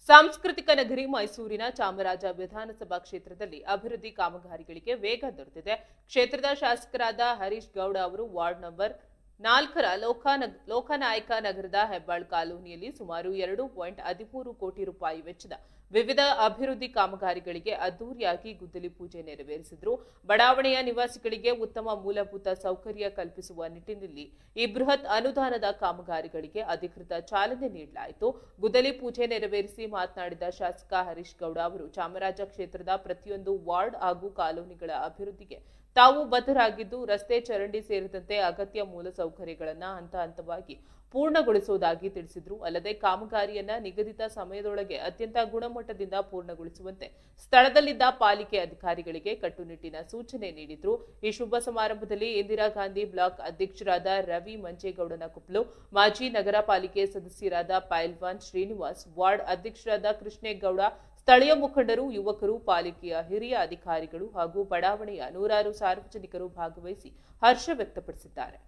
ಸಾಂಸ್ಕೃತಿಕ ನಗರಿ ಮೈಸೂರಿನ ಚಾಮರಾಜ ವಿಧಾನಸಭಾ ಕ್ಷೇತ್ರದಲ್ಲಿ ಅಭಿವೃದ್ಧಿ ಕಾಮಗಾರಿಗಳಿಗೆ ವೇಗ ದೊರೆತಿದೆ. ಕ್ಷೇತ್ರದ ಶಾಸಕರಾದ ಹರೀಶ್ ಗೌಡ ಅವರು ವಾರ್ಡ್ ನಂಬರ್ 4ರ ಲೋಕನಾಯಕ ನಗರದ ಹೆಬ್ಬಾಳ್ ಕಾಲೋನಿಯಲ್ಲಿ ಸುಮಾರು 2.13 ಕೋಟಿ ರೂಪಾಯಿ ವೆಚ್ಚದ ವಿವಿಧ ಅಭಿವೃದ್ಧಿ ಕಾಮಗಾರಿಗಳಿಗೆ ಅದ್ದೂರಿಯಾಗಿ ಗುದ್ದಲಿ ಪೂಜೆ ನೆರವೇರಿಸಿದರು. ಬಡಾವಣೆಯ ನಿವಾಸಿಗಳಿಗೆ ಉತ್ತಮ ಮೂಲಭೂತ ಸೌಕರ್ಯ ಕಲ್ಪಿಸುವ ನಿಟ್ಟಿನಲ್ಲಿ ಈ ಬೃಹತ್ ಅನುದಾನದ ಕಾಮಗಾರಿಗಳಿಗೆ ಅಧಿಕೃತ ಚಾಲನೆ ನೀಡಲಾಯಿತು. ಗುದ್ದಲಿ ಪೂಜೆ ನೆರವೇರಿಸಿ ಮಾತನಾಡಿದ ಶಾಸಕ ಹರೀಶ್ ಗೌಡ ಅವರು ಚಾಮರಾಜ ಕ್ಷೇತ್ರದ ಪ್ರತಿಯೊಂದು ವಾರ್ಡ್ ಹಾಗೂ ಕಾಲೋನಿಗಳ ಅಭಿವೃದ್ಧಿಗೆ ತಾವು ಬದ್ಧರಾಗಿದ್ದು, ರಸ್ತೆ, ಚರಂಡಿ ಸೇರಿದಂತೆ ಅಗತ್ಯ ಮೂಲಸೌಕರ್ಯಗಳನ್ನು ಹಂತ ಹಂತವಾಗಿ ಪೂರ್ಣಗೊಳಿಸುವುದಾಗಿ ತಿಳಿಸಿದರು. ಅಲ್ಲದೆ ಕಾಮಗಾರಿಯನ್ನ ನಿಗದಿತ ಸಮಯದೊಳಗೆ ಅತ್ಯಂತ ಗುಣಮಟ್ಟದಿಂದ ಪೂರ್ಣಗೊಳಿಸುವಂತೆ ಸ್ಥಳದಲ್ಲಿದ್ದ ಪಾಲಿಕೆ ಅಧಿಕಾರಿಗಳಿಗೆ ಕಟ್ಟುನಿಟ್ಟಿನ ಸೂಚನೆ ನೀಡಿದರು. ಈ ಶುಭ ಸಮಾರಂಭದಲ್ಲಿ ಇಂದಿರಾ ಗಾಂಧಿ ಬ್ಲಾಕ್ ಅಧ್ಯಕ್ಷರಾದ ರವಿ ಮಂಜೇಗೌಡನಕೊಪ್ಲು, ಮಾಜಿ ನಗರ ಪಾಲಿಕೆ ಸದಸ್ಯರಾದ ಪೈಲ್ವಾನ್ ಶ್ರೀನಿವಾಸ್, ವಾರ್ಡ್ ಅಧ್ಯಕ್ಷರಾದ ಕೃಷ್ಣೇಗೌಡ, ಸ್ಥಳೀಯ ಮುಖಂಡರು, ಯುವಕರು, ಪಾಲಿಕೆಯ ಹಿರಿಯ ಅಧಿಕಾರಿಗಳು ಹಾಗೂ ಬಡಾವಣೆಯ ನೂರಾರು ಸಾರ್ವಜನಿಕರು ಭಾಗವಹಿಸಿ ಹರ್ಷ ವ್ಯಕ್ತಪಡಿಸಿದ್ದಾರೆ.